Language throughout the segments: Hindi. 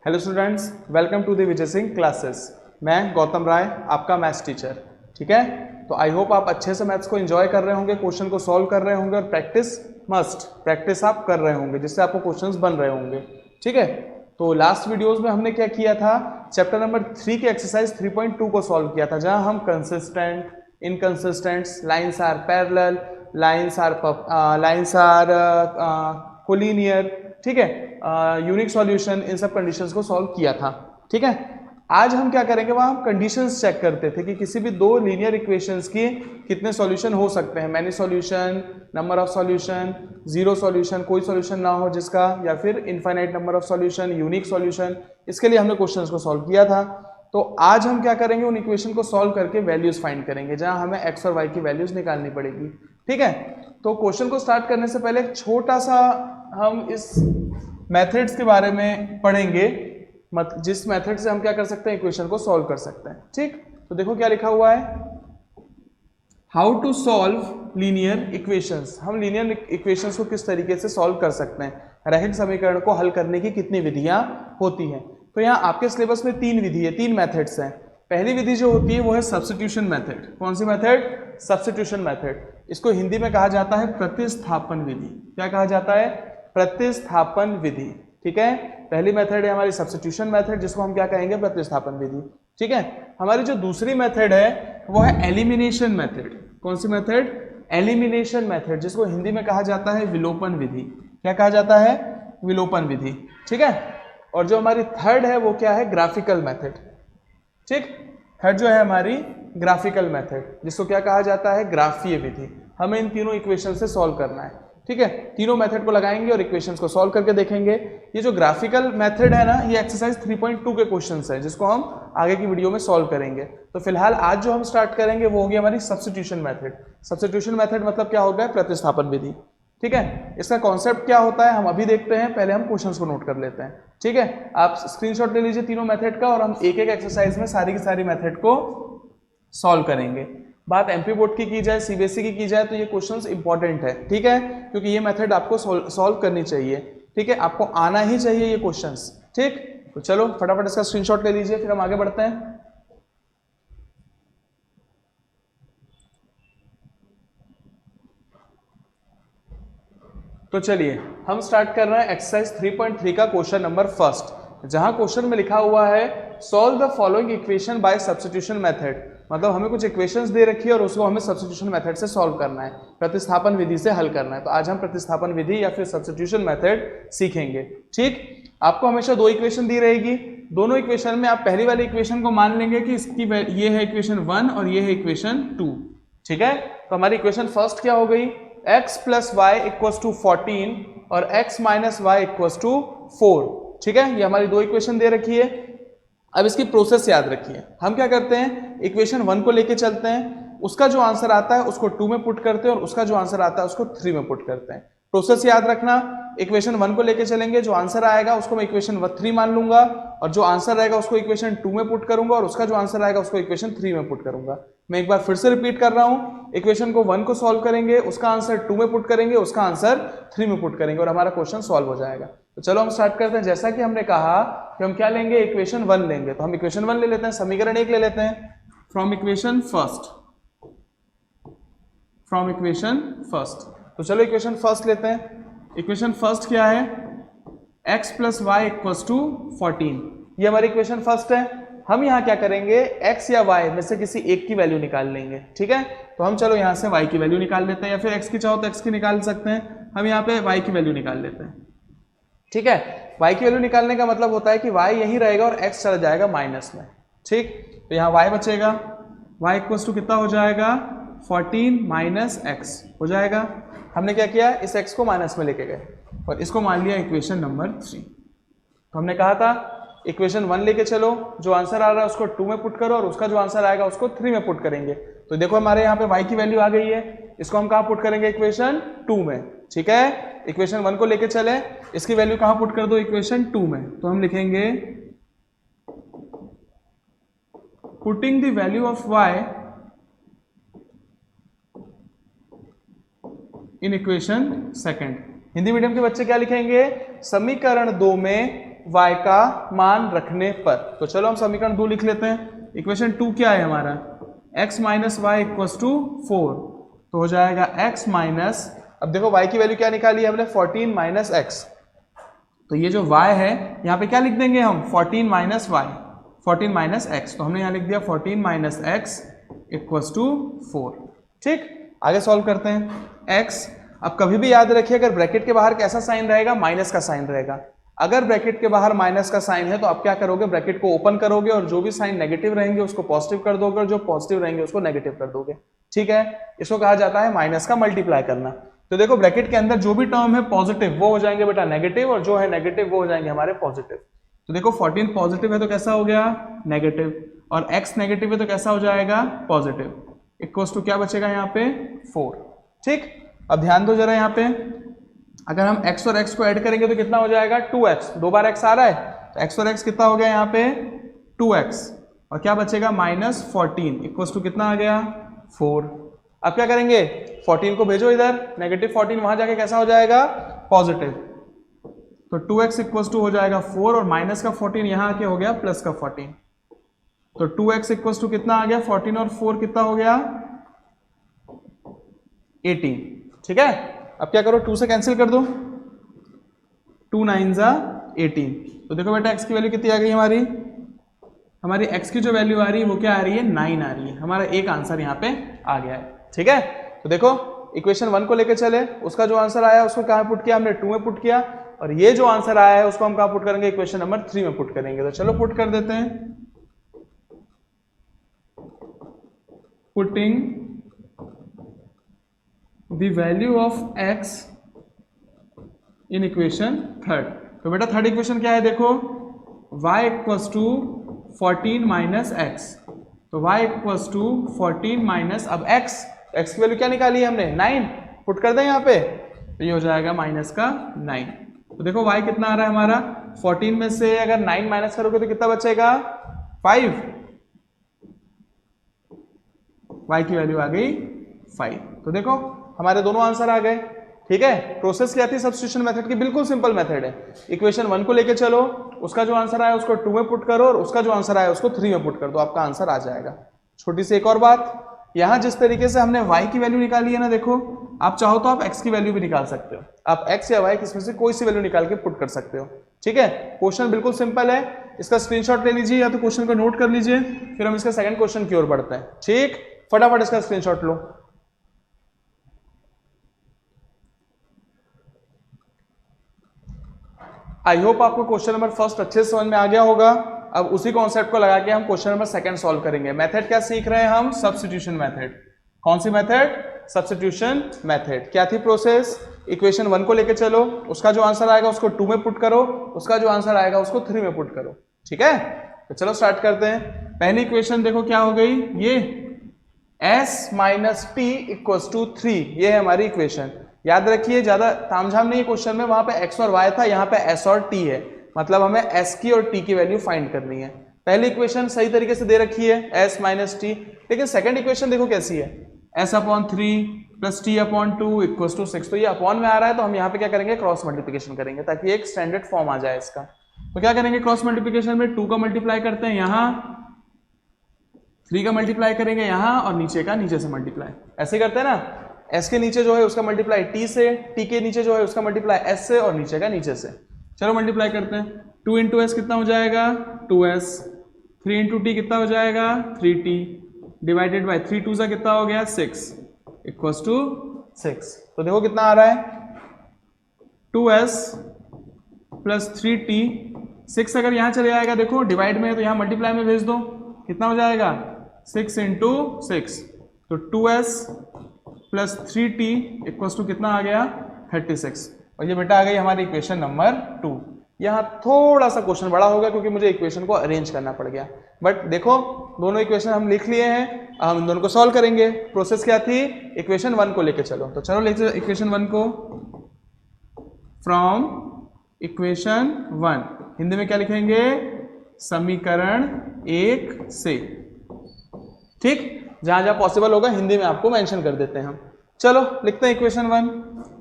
Hello students, welcome to the Vijay Singh classes. मैं गौतम राय, आपका मैथ्स टीचर। ठीक है, तो आई होप आप अच्छे से मैथ्स को एंजॉय कर रहे होंगे, क्वेश्चन को सॉल्व कर रहे होंगे और प्रैक्टिस आप कर रहे होंगे जिससे आपको क्वेश्चंस बन रहे होंगे। ठीक है, तो लास्ट वीडियोस में हमने क्या किया था, चैप्टर नंबर 3 के एक्सरसाइज 3.2 को सॉल्व किया था, जहां हम consistent, inconsistents, lines are parallel, lines are collinear, ठीक है, यूनिक सॉल्यूशन, इन सब कंडीशंस को सॉल्व किया था। ठीक है, आज हम क्या करेंगे, वहां हम कंडीशंस चेक करते थे कि किसी भी दो लीनियर इक्वेशंस की कितने सॉल्यूशन हो सकते हैं, many solution, number of solution, zero solution, कोई सॉल्यूशन ना हो जिसका, या फिर infinite number of solution, unique solution. इसके लिए हमने क्वेश्चंस को सॉल्व किया था। तो आज हम क्या करेंगे, उन इक्वेशन को सॉल्व करके वैल्यूज फाइंड करेंगे, जहां हमें एक्स और वाई की वैल्यूज निकालनी पड़ेगी। ठीक है, तो क्वेश्चन को स्टार्ट करने से पहले एक छोटा सा हम इस मेथड्स के बारे में पढ़ेंगे, जिस मेथड से हम क्या कर सकते हैं, इक्वेशन को सॉल्व कर सकते हैं। ठीक, तो देखो क्या लिखा हुआ है, how to solve linear equations. हम लीनियर इक्वेशंस को किस तरीके से सॉल्व कर सकते हैं, रैखिक समीकरण को हल करने की कितनी विधियां होती हैं। तो यहाँ आपके सिलेबस में तीन विधि है, तीन मेथड्स हैं। पहली विधि जो होती है वो है सब्स्टिट्यूशन मेथड। कौन सी मेथड? Substitution method. इसको हिंदी में कहा जाता है प्रतिस्थापन विधि। क्या कहा जाता है? प्रतिस्थापन विधि। ठीक है, पहली मेथड है हमारी सब्स्टिट्यूशन मेथड, जिसको हम क्या कहेंगे, प्रतिस्थापन विधि। ठीक है, हमारी जो दूसरी मेथड है वो है एलिमिनेशन मेथड। कौन सी मेथड? एलिमिनेशन मेथड, जिसको हिंदी में कहा जाता है विलोपन विधि। क्या कहा जाता है? विलोपन विधि। ठीक है, और जो हमारी थर्ड है वो क्या है, ग्राफिकल मेथड। ठीक, थर्ड जो है हमारी ग्राफिकल मेथड, जिसको क्या कहा जाता है, ग्राफीय विधि। हमें इन तीनों इक्वेशन से सॉल्व करना है। ठीक है, तीनों मेथड को लगाएंगे और इक्वेशंस को सॉल्व करके देखेंगे। ये जो ग्राफिकल मेथड है ना, ये एक्सरसाइज 3.2 के क्वेश्चंस है, जिसको हम आगे की वीडियो में सॉल्व करेंगे। तो फिलहाल आज जो हम स्टार्ट करेंगे वो होगी हमारी सब्स्टिट्यूशन मेथड। सब्स्टिट्यूशन मेथड मतलब क्या होगा, प्रतिस्थापन विधि। ठीक है, इसका कॉन्सेप्ट क्या होता है हम अभी देखते हैं, पहले हम क्वेश्चंस को नोट कर लेते हैं। ठीक है, आप स्क्रीनशॉट ले लीजिए तीनों मेथड का, और हम एक एक एक्सरसाइज में सारी की सारी मेथड को सॉल्व करेंगे। बात एमपी बोर्ड की जाए, सीबीएसई की जाए, तो ये क्वेश्चंस इंपॉर्टेंट है। ठीक है, क्योंकि ये मेथड आपको सॉल्व करनी चाहिए। ठीक है, आपको आना ही चाहिए ये क्वेश्चंस। ठीक, तो चलो फटाफट इसका स्क्रीनशॉट ले लीजिए, फिर हम आगे बढ़ते हैं। तो चलिए हम स्टार्ट कर रहे हैं एक्सरसाइज 3.3 का क्वेश्चन नंबर फर्स्ट, जहां क्वेश्चन में लिखा हुआ है solve the following equation by substitution method. मतलब हमें कुछ इक्वेशंस दे रखी है और उसको हमें सब्स्टिट्यूशन मेथड से सॉल्व करना है, प्रतिस्थापन विधि से हल करना है। तो आज हम प्रतिस्थापन विधि या फिर सब्स्टिट्यूशन मेथड सीखेंगे। ठीक, आपको हमेशा दो इक्वेशन दी रहेगी, दोनों इक्वेशन में आप पहली वाली इक्वेशन को मान लेंगे कि इसकी ये है इक्वेशन 1 और ये है इक्वेशन 2। ठीक है, तो हमारी इक्वेशन फर्स्ट क्या हो गई, x plus Y equals to 14 और x minus Y equals to 4। ठीक है, ये हमारी दो इक्वेशन दे रखी है। अब इसकी प्रोसेस याद रखिए, हम क्या करते हैं, इक्वेशन 1 को लेके चलते हैं, उसका जो आंसर आता है उसको 2 में पुट करते हैं और उसका जो आंसर आता है उसको 3 में पुट करते हैं। प्रोसेस याद रखना, इक्वेशन 1 को लेके चलेंगे, जो आंसर आएगा उसको मैं इक्वेशन 3 मान लूंगा, और जो आंसर रहेगा उसको इक्वेशन 2 में पुट करूंगा, और उसका जो आंसर आएगा उसको इक्वेशन 3 में पुट करूंगा। मैं एक बार फिर से रिपीट कर रहा हूं, इक्वेशन को 1 को सॉल्व करेंगे, उसका आंसर 2 में पुट करेंगे, उसका आंसर 3 में पुट करेंगे और हमारा क्वेश्चन सॉल्व हो जाएगा। तो चलो हम स्टार्ट करते हैं। जैसा कि हमने कहा कि हम क्या लेंगे, इक्वेशन 1 लेंगे, तो हम इक्वेशन 1 ले लेते हैं, समीकरण 1 ले लेते हैं, फ्रॉम इक्वेशन फर्स्ट। तो चलो इक्वेशन फर्स्ट लेते हैं। इक्वेशन फर्स्ट क्या है, x plus Y equals to 14। ये हमारी इक्वेशन फर्स्ट है। हम यहाँ क्या करेंगे, x या y में से किसी एक की वैल्यू निकाल लेंगे। ठीक है, तो हम चलो यहाँ से y की वैल्यू निकाल लेते हैं, या फिर x की चाहो तो x की निकाल सकते हैं। हम यहाँ पे y की वैल्यू निकाल लेते हैं। ठीक है, y की वैल्यू निकालने का मतलब होता है कि y यहीं रहेगा और x चला जाएगा माइनस में। ठीक, तो यहाँ y बचेगा, y इक्वल्स टू कितना हो जाएगा, 14 माइनस x हो जाएगा। हमने क्या किया, इस x को माइनस में लेके गए और इसको मान लिया इक्वेशन नंबर 3। तो हमने कहा था इक्वेशन 1 लेके चलो, जो आंसर आ रहा है उसको 2 में पुट करो और उसका जो आंसर आएगा उसको 3 में पुट करेंगे। तो देखो हमारे यहाँ पे y की वैल्यू आ गई है, इसको हम कहाँ पुट करेंगे, इक्वेशन 2 में। ठीक है, इक्वेशन 1 को लेके चले, इसकी वैल्यू कहाँ पुट कर दो, इक्वेशन 2 में। तो हम लिखेंगे putting the value of y in equation second. Hindi medium के बच्चे क्या लिखेंगे, समीकरण 2 में y का मान रखने पर। तो चलो हम समीकरण 2 लिख लेते हैं। इक्वेशन 2 क्या है हमारा, x minus Y equals to 4, तो हो जाएगा x माइनस, अब देखो y की वैल्यू क्या निकाली है हमने, 14 माइनस एक्स, तो ये जो y है यहाँ पे क्या लिख देंगे हम, 14 माइनस वाई, 14 माइनस एक्स, तो हमने यहाँ लिख दिया 14 माइनस एक्स इक्वल्स टू 4। ठीक, आगे सॉल्व करते हैं। x, अब कभी भी याद रखिए अगर ब्रैकेट के बाहर कैसा साइन रहेगा, माइनस का साइन रहेगा। अगर ब्रैकेट के बाहर माइनस का साइन है तो आप क्या करोगे, ब्रैकेट को ओपन करोगे और जो भी साइन नेगेटिव रहेंगे उसको पॉजिटिव कर दोगे और जो पॉजिटिव रहेंगे उसको नेगेटिव कर दोगे। ठीक है, इसको कहा जाता है माइनस का मल्टीप्लाई करना। तो देखो ब्रैकेट के अंदर जो भी टर्म है पॉजिटिव वो हो जाएंगे बेटा नेगेटिव, और जो है नेगेटिव वो हो जाएंगे हमारे पॉजिटिव। तो देखो 14 पॉजिटिव है तो कैसा हो गया, नेगेटिव, और x नेगेटिव है तो कैसा हो जाएगा, पॉजिटिव, इक्वल्स टू क्या बचेगा यहाँ पे, 4। ठीक, अब ध्यान दो जरा यहाँ पे, अगर हम x और x को ऐड करेंगे तो कितना हो जाएगा, 2x, 2 बार x आ रहा है तो x और x कितना हो गया यहाँ पे, 2x, और क्या बचेगा माइनस 14 इक्वल्स टू कितना आ गया, 4। अब क्या करेंगे, 14 को भेजो इधर, नेगेटिव 14 वहां जाके कैसा हो जाएगा, पॉजिटिव, तो 2x इक्वल्स टू हो जाएगा 4, और माइनस का 14 यहाँ आके हो गया प्लस का 14, तो 2x इक्वल्स टू कितना आ गया, 14 और 4 कितना हो गया, 18। ठीक है, अब क्या करो, 2 से कैंसिल कर दो, 2 9 जा 18, तो देखो बेटा x की वैल्यू कितनी आ गई हमारी x की जो वैल्यू आ रही है वो क्या आ रही है, 9 आ रही है। हमारा एक आंसर यहाँ पे आ गया है। ठीक है, तो देखो इक्वेशन 1 को लेके चले, उसका जो आंसर आया उसको कहाँ पुट किया हमने, 2 में पुट किया, और ये जो आंसर आया है उसको हम कहाँ पुट करेंगे, इक्वेशन नंबर 3 में पुट करेंगे। तो चलो पुट कर देते हैं, putting the value of x in equation third. तो बेटा थर्ड इक्वेशन क्या है, देखो y equals to 14 minus X, तो y इक्वल्स टू 14 माइनस, अब x की वैल्यू क्या निकाली है हमने, 9, पुट कर दें यहाँ पे, तो ये हो जाएगा माइनस का 9। तो देखो y कितना आ रहा है हमारा, 14 में से अगर 9 माइनस करोगे तो कितना बचेगा, 5, y की वैल्यू आ गई 5। तो देखो हमारे दोनों आंसर आ गए। ठीक है, प्रोसेस क्या थी सब्स्टिट्यूशन मेथड की, बिल्कुल सिंपल मेथड है। इक्वेशन 1 को लेके चलो, उसका जो आंसर आया उसको 2 में पुट करो, और उसका जो आंसर आया उसको 3 में पुट कर दो, आपका आंसर आ जाएगा। छोटी सी एक और बात, यहां जिस तरीके से हमने y की वैल्यू निकाली है ना, देखो आप चाहो तो आप x की वैल्यू भी निकाल सकते हो, आप x या y किसमें से कोई सी वैल्यू निकाल के पुट कर सकते हो। ठीक है, क्वेश्चन बिल्कुल सिंपल है, इसका स्क्रीनशॉट ले लीजिए या तो क्वेश्चन को नोट कर लीजिए, फिर हम इसका सेकंड क्वेश्चन की ओर बढ़ते हैं। ठीक, फटाफट इसका स्क्रीनशॉट लो। आई होप आपको क्वेश्चन नंबर फर्स्ट अच्छे से समझ में आ गया होगा। अब उसी कॉन्सेप्ट को लगा के हम क्वेश्चन नंबर सेकंड सॉल्व करेंगे। मेथड क्या सीख रहे हैं हम, सब्स्टिट्यूशन मेथड। कौन सी मेथड, सब्स्टिट्यूशन मेथड। क्या थी प्रोसेस, इक्वेशन 1 को लेके चलो, उसका जो आंसर आएगा उसको 2 में पुट करो, उसका जो आंसर आएगा उसको 3 में पुट करो। ठीक है, तो चलो स्टार्ट करते हैं। पहली इक्वेशन देखो क्या हो गई, ये s minus T equals to 3, ये है हमारी इक्वेशन। याद रखिए ज्यादा तामझाम नहीं है क्वेश्चन में, वहां पे x और y था, यहाँ पे s और t है, मतलब हमें s की और t की वैल्यू फाइंड करनी है। पहली इक्वेशन सही तरीके से दे रखी है s माइनस टी, लेकिन सेकंड इक्वेशन देखो कैसी है, s upon 3 plus T upon 2 equals to 6। तो ये अपॉन में आ रहा है तो हम यहाँ पे क्या करेंगे, क्रॉस मल्टीप्लिकेशन करेंगे ताकि एक स्टैंडर्ड फॉर्म आ जाए इसका। तो क्या करेंगे, क्रॉस मल्टीप्लिकेशन में 2 का मल्टीप्लाई करते हैं यहाँ, 3 का मल्टीप्लाई करेंगे यहाँ, और नीचे का नीचे से मल्टीप्लाई, ऐसे करते हैं ना। s के नीचे जो है उसका मल्टीप्लाई t से, t के नीचे जो है उसका मल्टीप्लाई s से, और नीचे का नीचे से। चलो मल्टीप्लाई करते हैं, 2 इंटू एस कितना हो जाएगा 2s, 3 इंटू टी कितना हो जाएगा 3t, डिवाइडेड बाई 3 2 सा कितना हो गया 6 इक्वल्स टू 6। तो देखो कितना आ रहा है 2s प्लस 3t, 6 अगर यहाँ चले जाएगा, देखो डिवाइड में है तो यहाँ मल्टीप्लाई में भेज दो, कितना हो जाएगा 6 इंटू 6, तो 2s plus 3t equals to कितना आ गया 36। और ये बेटा आ गई हमारी इक्वेशन नंबर 2। यहाँ थोड़ा सा क्वेश्चन बड़ा होगा क्योंकि मुझे इक्वेशन को अरेंज करना पड़ गया, बट देखो दोनों इक्वेशन हम लिख लिए हैं, हम इन दोनों को सॉल्व करेंगे। प्रोसेस क्या थी, इक्वेशन 1 को लेके चलो, तो चलो लेते इक्वेशन 1 को, फ्रॉम इक्वेशन 1 हिंदी में क्या लिखेंगे, समीकरण 1 से। ठीक, जहां जहां पॉसिबल होगा हिंदी में आपको मेंशन कर देते हैं हम। चलो लिखते हैं इक्वेशन 1।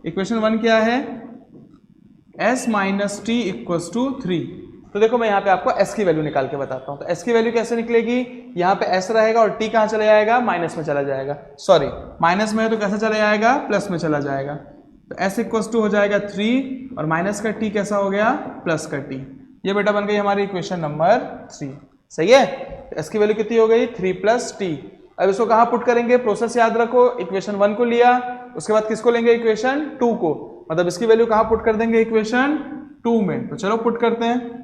इक्वेशन 1 क्या है, s minus T equals to 3, तो देखो मैं यहाँ पे आपको s की वैल्यू निकाल के बताता हूँ। तो s की वैल्यू कैसे निकलेगी, यहाँ पे s रहेगा और t कहाँ चला जाएगा, माइनस में चला जाएगा, सॉरी माइनस में है तो कैसे चला जाएगा, प्लस में चला जाएगा। तो s इक्वल टू हो जाएगा 3 और माइनस का t कैसा हो गया, प्लस का t। ये बेटा बन गई हमारी इक्वेशन नंबर 3। सही है, तो s की वैल्यू कितनी हो गई, 3 प्लस t। अब इसको कहाँ पुट करेंगे, प्रोसेस याद रखो, इक्वेशन 1 को लिया, उसके बाद किसको लेंगे, इक्वेशन 2 को, मतलब इसकी वैल्यू कहाँ पुट कर देंगे, इक्वेशन 2 में। तो चलो पुट करते हैं।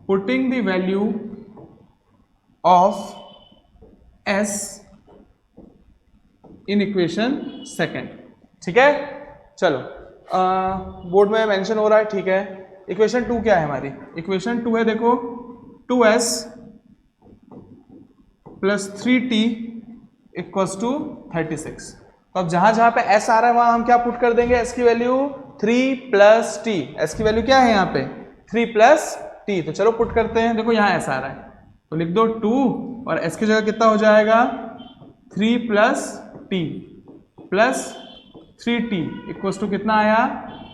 Putting the value of s in equation second. ठीक है, चलो बोर्ड में मेंशन हो रहा है, ठीक है। इक्वेशन 2 क्या है हमारी, इक्वेशन 2 है देखो 2s plus 3t equals to 36। तो अब जहां जहां पे s आ रहा है वहां हम क्या पुट कर देंगे, s की वैल्यू 3 प्लस t। s की वैल्यू क्या है यहाँ पे, 3 प्लस t। तो चलो पुट करते हैं, देखो यहाँ s आ रहा है तो लिख दो 2 और s की जगह कितना हो जाएगा, 3 plus t plus 3t equals to कितना आया,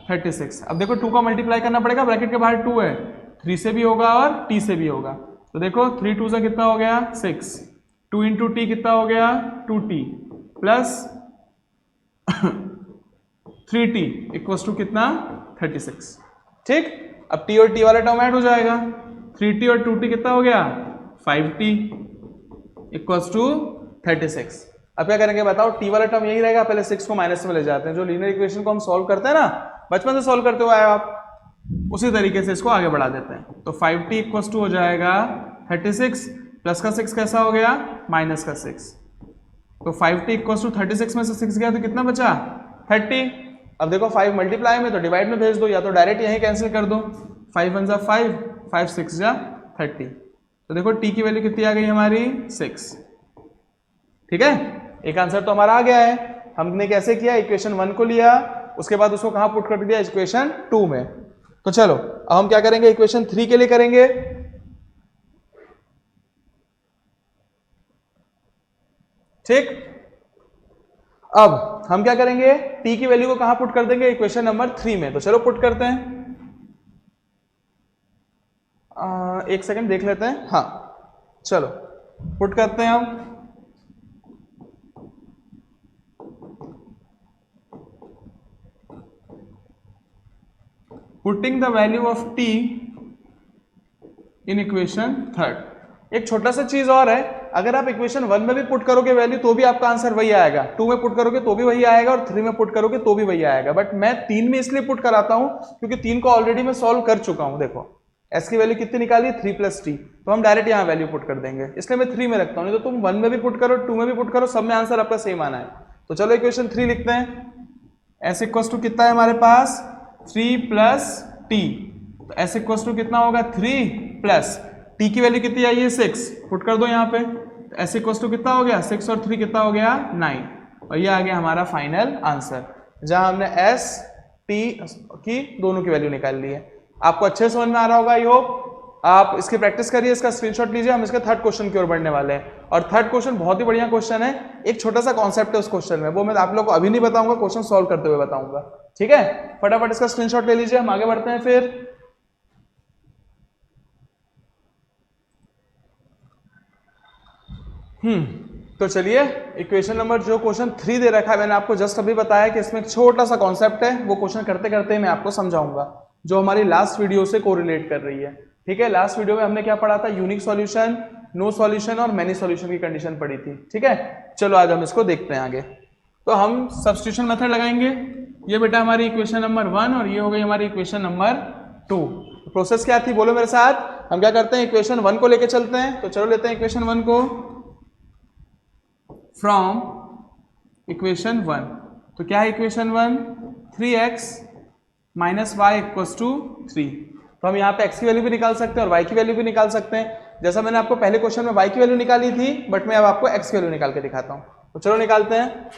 36। अब देखो 2 का मल्टीप्लाई करना पड़ेगा, ब्रैकेट के बाहर 2 है, 3 से भी होगा और t से भी होगा। तो देखो 3 2 से कितना हो गया 6, 2 इंटू टी कितना हो गया 2t plus 3t equals to कितना 36। ठीक, अब t और t वाला टर्म ऐड हो जाएगा, 3t और 2t कितना हो गया 5t इक्वल्स टू 36। अब क्या करेंगे बताओ, t वाला टर्म यही रहेगा, पहले 6 को माइनस में ले जाते हैं, जो लीनियर इक्वेशन को हम सॉल्व करते हैं ना, बचपन से सॉल्व करते हुए आए आप, उसी तरीके से इसको आगे बढ़ा देते हैं। तो 5t इक्वल्स टू हो जाएगा 36 प्लस का 6 कैसा हो गया, माइनस का 6। तो 5t इक्वल्स टू 36 में से 6 गया तो कितना बचा 30। अब देखो 5 मल्टीप्लाई में तो डिवाइड में भेज दो, या तो डायरेक्ट यहीं कैंसिल कर दो, 5 1 जा 5, 5 6 जा 30। तो देखो t की वैल्यू कितनी आ गई हमारी 6। ठीक है, एक आंसर तो हमारा आ गया है। हमने कैसे किया, इक्वेशन 1 को लिया, उसके बाद उसको कहां पुट कर दिया, इक्वेशन 2 में। तो चलो अब हम क्या करेंगे, इक्वेशन 3 के लिए करेंगे। ठीक, अब हम क्या करेंगे, t की वैल्यू को कहां पुट कर देंगे, इक्वेशन नंबर 3 में। तो चलो पुट करते हैं, एक सेकंड देख लेते हैं, हाँ चलो पुट करते हैं हम। Putting the value of t in equation 3। एक छोटा सा चीज और है, अगर आप इक्वेशन 1 में भी पुट करोगे वैल्यू तो भी आपका आंसर वही आएगा, 2 में पुट करोगे तो भी वही आएगा और 3 में पुट करोगे तो भी वही आएगा। बट मैं 3 में इसलिए पुट कराता हूं क्योंकि 3 को ऑलरेडी मैं सॉल्व कर चुका हूं। देखो s की वैल्यू कितनी निकाली, 3 प्लस t, तो हम डायरेक्ट यहां वैल्यू पुट कर देंगे, इसलिए मैं 3 में रखता हूं। नहीं तो तुम 1 में भी पुट करो, 2 में भी पुट करो, सब में आंसर आपका सेम आना है। तो चलो इक्वेशन 3 लिखते हैं। s इक्वल्स टू कितना है हमारे पास, 3 प्लस t। तो s इक्वल्स टू कितना होगा 3 प्लस t की वैल्यू कितनी आई है 6, पुट कर दो यहाँ पे। तो s इक्वल्स टू कितना हो गया 6 और 3 कितना हो गया 9, और ये आ गया हमारा फाइनल आंसर, जहां हमने s t की दोनों की वैल्यू निकाल ली है। आपको अच्छे समझ में आ रहा होगा, आई होप। आप इसकी प्रैक्टिस करिए, इसका स्क्रीनशॉट लीजिए, हम इसके थर्ड क्वेश्चन की ओर बढ़ने वाले हैं। और थर्ड क्वेश्चन बहुत ही बढ़िया क्वेश्चन है, एक छोटा सा कॉन्सेप्ट है उस क्वेश्चन में, वो मैं आप लोग को अभी नहीं बताऊंगा, क्वेश्चन सॉल्व करते हुए बताऊंगा। ठीक है, फटाफट इसका स्क्रीनशॉट ले लीजिए, हम आगे बढ़ते हैं फिर। तो चलिए इक्वेशन नंबर जो क्वेश्चन 3 दे रखा है, मैंने आपको जस्ट अभी बताया कि इसमें एक छोटा सा कॉन्सेप्ट है, वो क्वेश्चन करते करते मैं आपको समझाऊंगा, जो हमारी लास्ट वीडियो से कोरिलेट कर रही है। ठीक है, लास्ट वीडियो में हमने क्या पढ़ा था, यूनिक सॉल्यूशन, नो सॉल्यूशन और मैनी सॉल्यूशन की कंडीशन पढ़ी थी। ठीक है, चलो आज हम इसको देखते हैं आगे। तो हम सब्स्टिट्यूशन मेथड लगाएंगे। ये बेटा हमारी इक्वेशन नंबर 1 और ये हो गई हमारी इक्वेशन नंबर 2। प्रोसेस क्या थी बोलो मेरे साथ, हम क्या करते हैं, इक्वेशन 1 को लेके चलते हैं। तो चलो लेते हैं इक्वेशन 1 को फ्रॉम इक्वेशन 1। तो क्या है equation 1, 3x minus Y equals to 3। तो हम यहाँ पे x की वैल्यू भी निकाल सकते हैं और y की वैल्यू भी निकाल सकते हैं, जैसा मैंने आपको पहले क्वेश्चन में y की वैल्यू निकाली थी, बट मैं अब आपको x की वैल्यू निकाल के दिखाता हूँ। तो चलो निकालते हैं।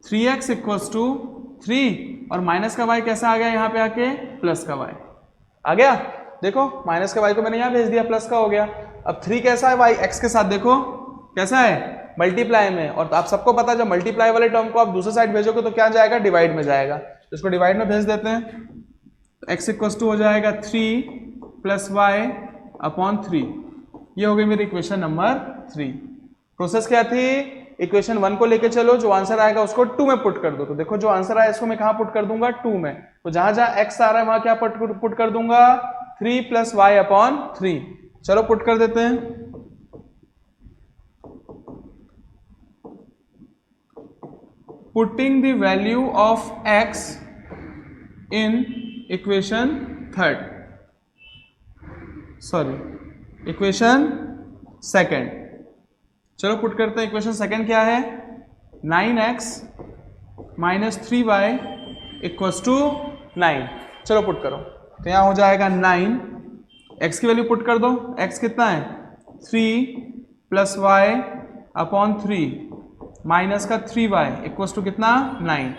3x इक्वल्स टू 3 और माइनस का y कैसा आ गया यहाँ पे आके, प्लस का y आ गया। देखो माइनस का y को मैंने यहाँ भेज दिया, प्लस का हो गया। अब 3 कैसा है y x के साथ, देखो कैसा है, मल्टीप्लाई में। और आप सबको पता है जब मल्टीप्लाई वाले टर्म को आप दूसरे साइड भेजोगे तो क्या जाएगा, डिवाइड में जाएगा। तो इसको डिवाइड में भेज देते हैं। x इक्वल टू हो जाएगा 3 प्लस वाई अपॉन 3। ये हो गई मेरी इक्वेशन नंबर 3। प्रोसेस क्या थी, इक्वेशन 1 को लेके चलो, जो आंसर आएगा उसको 2 में पुट कर दो। तो देखो जो आंसर आया इसको मैं कहां पुट कर दूंगा, 2 में। तो जहां जहां x आ रहा है वहां क्या पुट कर दूंगा, 3 प्लस वाई अपॉन 3। चलो पुट कर देते हैं। Putting the value of x in equation equation second. चलो पुट करते हैं। इक्वेशन सेकेंड क्या है, 9x minus 3y equals to 9। चलो पुट करो। तो यहां हो जाएगा 9, x की वैल्यू पुट कर दो। x कितना है, 3 प्लस वाई अपॉन 3 माइनस का 3y इक्वल्स टू कितना, 9।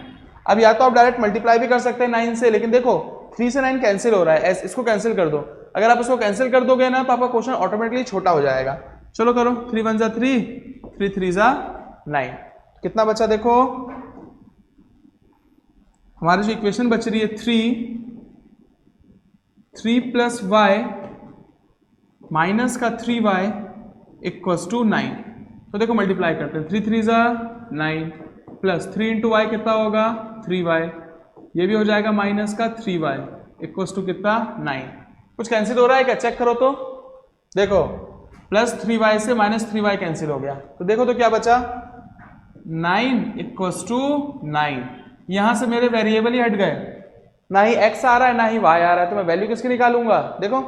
अब या तो आप डायरेक्ट मल्टीप्लाई भी कर सकते हैं 9 से, लेकिन देखो 3 से 9 कैंसिल हो रहा है, इसको कैंसिल कर दो। अगर आप इसको कैंसिल कर दोगे ना तो आपका क्वेश्चन ऑटोमेटिकली छोटा हो जाएगा। चलो करो, 3 1 जा 3, 3 3 जा 9। कितना बचा देखो, हमारी जो इक्वेशन बच रही है 3 प्लस वाई माइनस का 3y इक्वल्स टू 9। तो देखो मल्टीप्लाई करते हैं, 3 3 जा 9 प्लस 3 इंटू वाई कितना होगा, 3y। ये भी हो जाएगा माइनस का 3y इक्वल्स टू कितना, 9। कुछ कैंसिल हो रहा है क्या, चेक करो तो। देखो प्लस 3y से माइनस 3y कैंसिल हो गया। तो देखो तो क्या बचा, 9 इक्वल्स टू 9। यहां से मेरे वेरिएबल ही हट गए, ना ही x आ रहा है ना ही y आ रहा है। तो मैं वैल्यू किसकी निकालूंगा, देखो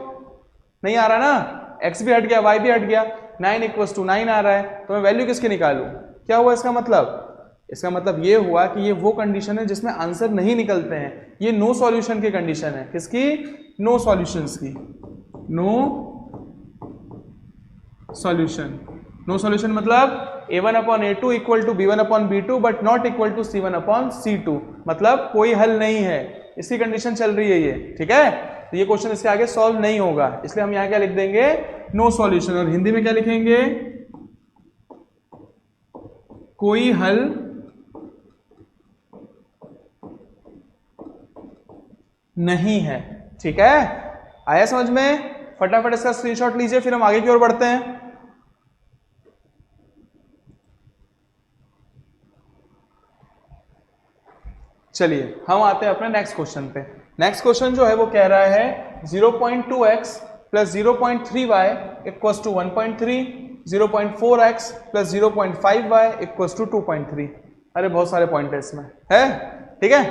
नहीं आ रहा ना, x भी हट गया y भी हट गया, 9 इक्वल्स टू 9 आ रहा है। तो मैं वैल्यू किसकी निकालूं, क्या हुआ इसका मतलब, इसका मतलब ये हुआ कि ये वो कंडीशन है जिसमें आंसर नहीं निकलते हैं। ये नो सॉल्यूशन की कंडीशन है, किसकी, नो सॉल्यूशंस की। नो सॉल्यूशन, नो सॉल्यूशन मतलब a1 upon a2 equal to b1 upon b2 but not equal to c1 upon c2, मतलब कोई हल नहीं है, इसकी कंडीशन चल रही है ये, ठीक है। तो ये क्वेश्चन इसके आगे सॉल्व नहीं होगा, इसलिए हम यहां क्या लिख देंगे, नो सॉल्यूशन। और हिंदी में क्या लिखेंगे, कोई हल नहीं है, ठीक है। आया समझ में, फटाफट इसका स्क्रीनशॉट लीजिए, फिर हम आगे की ओर बढ़ते हैं। चलिए हम आते हैं अपने नेक्स्ट क्वेश्चन पे। नेक्स्ट क्वेश्चन जो है वो कह रहा है 0.2x plus 0.3y equals to 1.3, 0.4x plus 0.5y equals to 2.3। अरे बहुत सारे पॉइंट है इसमें, है ठीक है,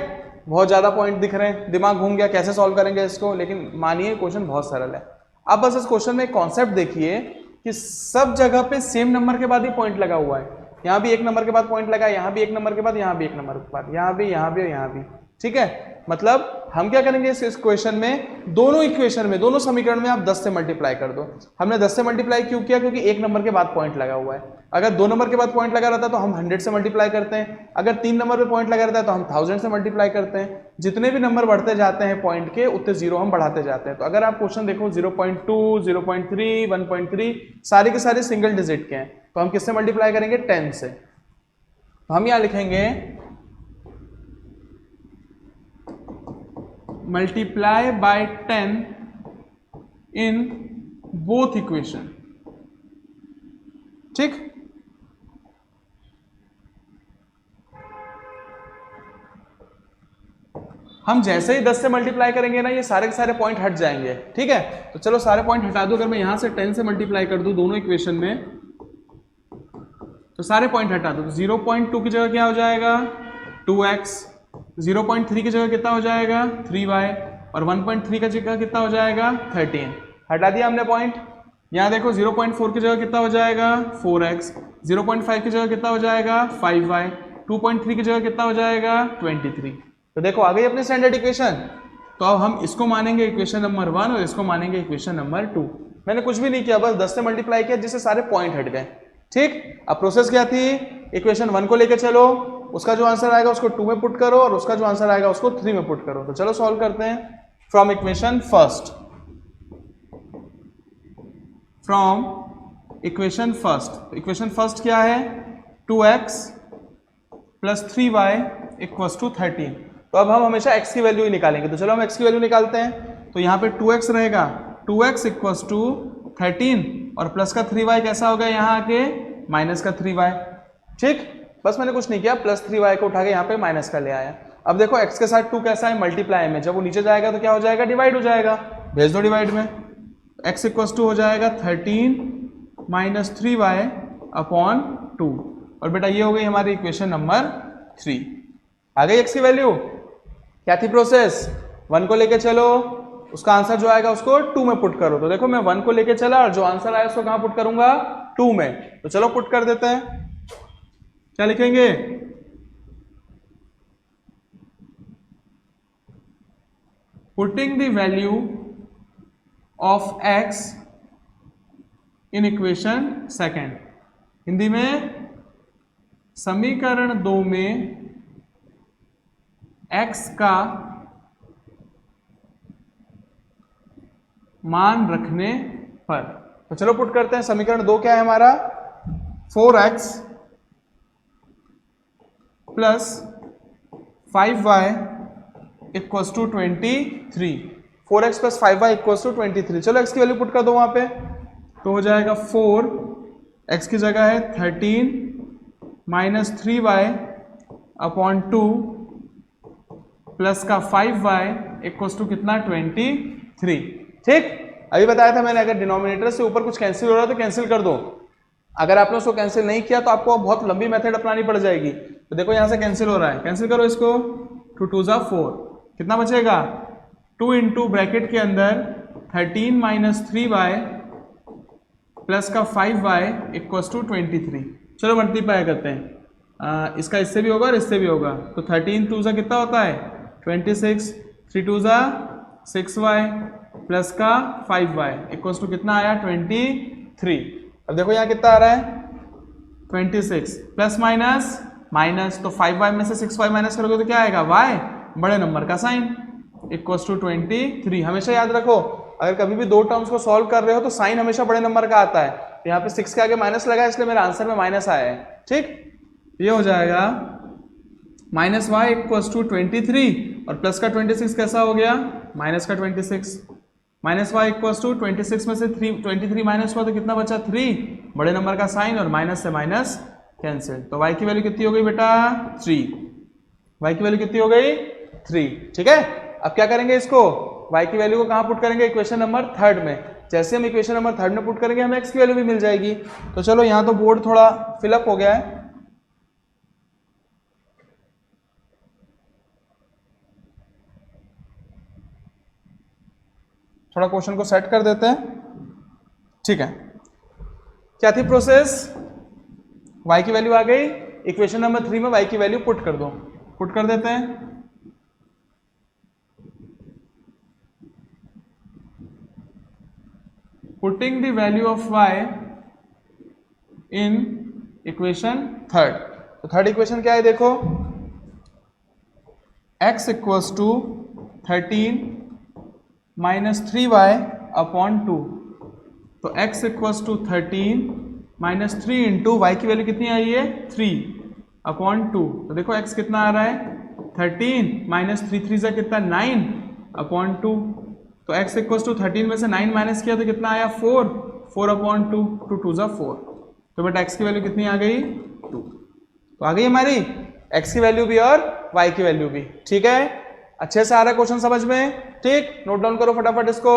बहुत ज्यादा पॉइंट दिख रहे हैं, दिमाग घूम गया कैसे सॉल्व करेंगे इसको, लेकिन मानिए क्वेश्चन बहुत सरल है। अब बस इस क्वेश्चन में एक कॉन्सेप्ट देखिए कि सब जगह पे सेम नंबर के बाद ही पॉइंट लगा हुआ है। यहाँ भी 1 नंबर के बाद पॉइंट लगा है, यहाँ भी 1 नंबर के बाद, यहाँ भी 1 नंबर के बाद, यहाँ भी और यहाँ भी, ठीक है। मतलब हम क्या करेंगे इस क्वेश्चन में, दोनों इक्वेशन में, दोनों समीकरण में आप 10 से मल्टीप्लाई कर दो। हमने 10 से मल्टीप्लाई क्यों किया, क्योंकि 1 नंबर के बाद पॉइंट लगा हुआ है। अगर 2 नंबर के बाद पॉइंट लगा रहता है तो हम 100 से मल्टीप्लाई करते हैं, अगर 3 नंबर पे पॉइंट लगा रहता है तो हम 1000 से मल्टीप्लाई करते हैं। जितने भी नंबर बढ़ते जाते हैं पॉइंट के, उतने जीरो हम बढ़ाते जाते हैं। तो अगर आप क्वेश्चन देखो 0.2, 0.3, 1.3 सारे के सारे सिंगल डिजिट के हैं, तो हम किससे मल्टीप्लाई करेंगे, 10 से। तो हम यहां लिखेंगे multiply by 10 in both equation, ठीक। हम जैसे ही 10 से मल्टीप्लाई करेंगे ना, ये सारे के सारे पॉइंट हट जाएंगे, ठीक है। तो चलो सारे पॉइंट हटा दो। अगर मैं यहां से 10 से मल्टीप्लाई कर दूं दोनों इक्वेशन में, तो सारे पॉइंट हटा दो। तो 0.2 की जगह क्या हो जाएगा, 2x, 0.3 की जगह कितना हो जाएगा, 3y, और 1.3 का जगह कितना हो जाएगा, 13। हटा दिया हमने पॉइंट। यहाँ देखो 0.4 की जगह कितना हो जाएगा, 4x, 0.5 की जगह कितना हो जाएगा, 5y, 2.3 की जगह कितना हो जाएगा, 23। तो देखो आ गई अपनी स्टैंडर्ड इक्वेशन। तो अब हम इसको मानेंगे इक्वेशन नंबर 1 और इसको मानेंगे इक्वेशन नंबर 2। मैंने कुछ भी नहीं किया, बस 10 से मल्टीप्लाई किया जिससे सारे पॉइंट हट गए, ठीक। अब प्रोसेस क्या थी, इक्वेशन 1 को लेके चलो, उसका जो आंसर आएगा उसको 2 में पुट करो और उसका जो आंसर आएगा उसको 3 में पुट करो। तो चलो सॉल्व करते हैं। From equation first, from equation first. Equation first क्या है? 2x plus 3y equals to 13। तो अब हम हमेशा x की वैल्यू ही निकालेंगे, तो चलो हम x की वैल्यू निकालते हैं। तो यहाँ पे 2x रहेगा, 2x इक्वल्स टू 13 और प्लस का 3y कैसा हो गया यहाँ आके माइनस का 3y। ठीक, बस मैंने कुछ नहीं किया, प्लस 3y को उठा के यहाँ पे माइनस का ले आया। अब देखो x के साथ 2 कैसा है? मल्टीप्लाई में, जब वो नीचे जाएगा तो क्या हो जाएगा? डिवाइड हो जाएगा। भेज दो डिवाइड में, x इक्वल्स टू हो जाएगा 13 माइनस 3y अपॉन 2। और बेटा ये हो गई हमारी इक्वेशन नंबर 3। आ गई x की वैल्यू। क्या थी प्रोसेस? 1 को लेके चलो, उसका आंसर जो आएगा उसको 2 में पुट करो। तो देखो मैं 1 को लेके चला और जो आंसर आया उसको कहां पुट करूंगा? 2 में। तो चलो पुट कर देते हैं। क्या लिखेंगे? Putting the value of x in equation second. Hindi में समीकरण 2 में x का मान रखने पर। तो चलो पुट करते हैं। समीकरण 2 क्या है हमारा? 4x plus 5y equals to 23। 4x plus 5y equals to 23। चलो x की वैल्यू पुट कर दो वहां पे, तो हो जाएगा 4, x की जगह है 13 माइनस 3y अपॉन 2 प्लस का 5y इक्वल्स टू कितना? 23। ठीक, अभी बताया था मैंने, अगर डिनोमिनेटर से ऊपर कुछ कैंसिल हो रहा है तो कैंसिल कर दो। अगर आपने उसको कैंसिल नहीं किया तो आपको बहुत लंबी मेथड अपनानी पड़ जाएगी। तो देखो यहां से कैंसिल हो रहा है, कैंसिल करो इसको। 2 2 जा 4, कितना बचेगा? 2 इंटू ब्रैकेट के अंदर 13 माइनस 3y प्लस का 5y इक्वल्स टू 23। चलो मल्टीप्लाई करते हैं, इसका इससे भी होगा और इससे भी होगा। तो 13 2 जा कितना होता है? 26, 3 2 जा 6y प्लस का 5y इक्वल्स टू कितना आया? 23। अब देखो यहाँ कितना आ रहा है? 26 प्लस माइनस माइनस, तो 5y में से 6y माइनस करोगे तो क्या आएगा? y, बड़े नंबर का साइन, इक्वल्स टू 23। हमेशा याद रखो, अगर कभी भी दो टर्म्स को सॉल्व कर रहे हो तो साइन हमेशा बड़े नंबर का आता है। तो यहाँ पे 6 के आगे माइनस लगा है, इसलिए मेरा आंसर में माइनस आया है। ठीक, ये हो जाएगा माइनस वाई इक्वल्स टू 23 और प्लस का 26 कैसा हो गया? माइनस का 26। माइनस वाई इक्वल्स टू 26 में से 23 माइनस हुआ तो कितना बचा? 3, बड़े नंबर का साइन और माइनस से माइनस कैंसिल। तो y की वैल्यू कितनी हो गई बेटा? 3। y की वैल्यू कितनी हो गई? 3। ठीक है, अब क्या करेंगे इसको? y की वैल्यू को कहां पुट करेंगे? इक्वेशन नंबर 3 में। जैसे हम इक्वेशन नंबर 3 में पुट करेंगे हमें x की वैल्यू भी मिल जाएगी। तो चलो यहां तो बोर्ड थोड़ा फिलअप हो गया है, थोड़ा क्वेश्चन को सेट कर देते हैं। ठीक है, क्या थी प्रोसेस? y की वैल्यू आ गई, इक्वेशन नंबर 3 में y की वैल्यू पुट कर दो। पुट कर देते हैं। Putting the value of y in equation 3। तो थर्ड इक्वेशन क्या है? देखो, x equals to 13 minus 3y upon 2। तो x equals to 13 minus 3 into Y की वैल्यू कितनी आई है? 3 अपॉन 2। तो देखो x कितना आ रहा है? 13 माइनस 3 3 से कितना? 9 अपॉन 2। तो x इक्वल्स टू 13 में से 9 माइनस किया तो कितना आया? 4, 4 अपॉन 2, 2 2 जा 4। तो बेटा x की वैल्यू कितनी आ गई? 2। तो आ गई हमारी x की वैल्यू भी और y की वैल्यू भी। ठीक है, अच्छे से आ रहा है क्वेश्चन समझ में? ठीक, नोट डाउन करो फटाफट इसको।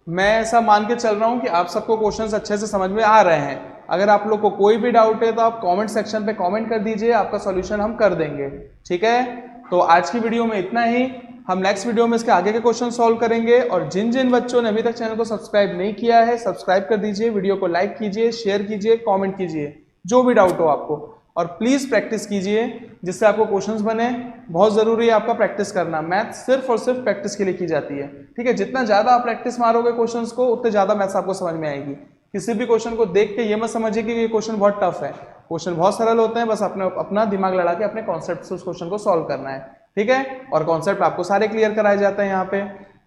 मैं ऐसा मान के चल रहा हूं कि आप सबको क्वेश्चंस अच्छे से समझ में आ रहे हैं। अगर आप लोग को कोई भी डाउट है तो आप कमेंट सेक्शन पे कमेंट कर दीजिए, आपका सॉल्यूशन हम कर देंगे। ठीक है, तो आज की वीडियो में इतना ही। हम नेक्स्ट वीडियो में इसके आगे के क्वेश्चन सॉल्व करेंगे। और जिन जिन बच्चों ने अभी तक चैनल को सब्सक्राइब नहीं किया है, सब्सक्राइब कर दीजिए, वीडियो को लाइक कीजिए, शेयर कीजिए, कॉमेंट कीजिए, जो भी डाउट हो आपको। और प्लीज प्रैक्टिस कीजिए जिससे आपको क्वेश्चंस बने। बहुत जरूरी है आपका प्रैक्टिस करना। मैथ सिर्फ और सिर्फ प्रैक्टिस के लिए की जाती है। ठीक है, जितना ज्यादा आप प्रैक्टिस मारोगे क्वेश्चंस को, उतने ज्यादा मैथ्स आपको समझ में आएगी। किसी भी क्वेश्चन को देख के ये मत समझिए कि ये क्वेश्चन बहुत टफ है। क्वेश्चन बहुत सरल होते हैं, बस अपना दिमाग लड़ा के अपने कॉन्सेप्ट से उस क्वेश्चन को सॉल्व करना है। ठीक है, और कॉन्सेप्ट आपको सारे क्लियर कराए जाते हैं यहाँ पे।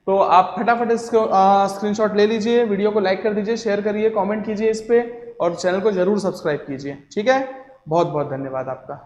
तो आप फटाफट इसको स्क्रीनशॉट ले लीजिए, वीडियो को लाइक कर दीजिए, शेयर करिए, कमेंट कीजिए इस पे, और चैनल को जरूर सब्सक्राइब कीजिए। ठीक है, बहुत बहुत धन्यवाद आपका।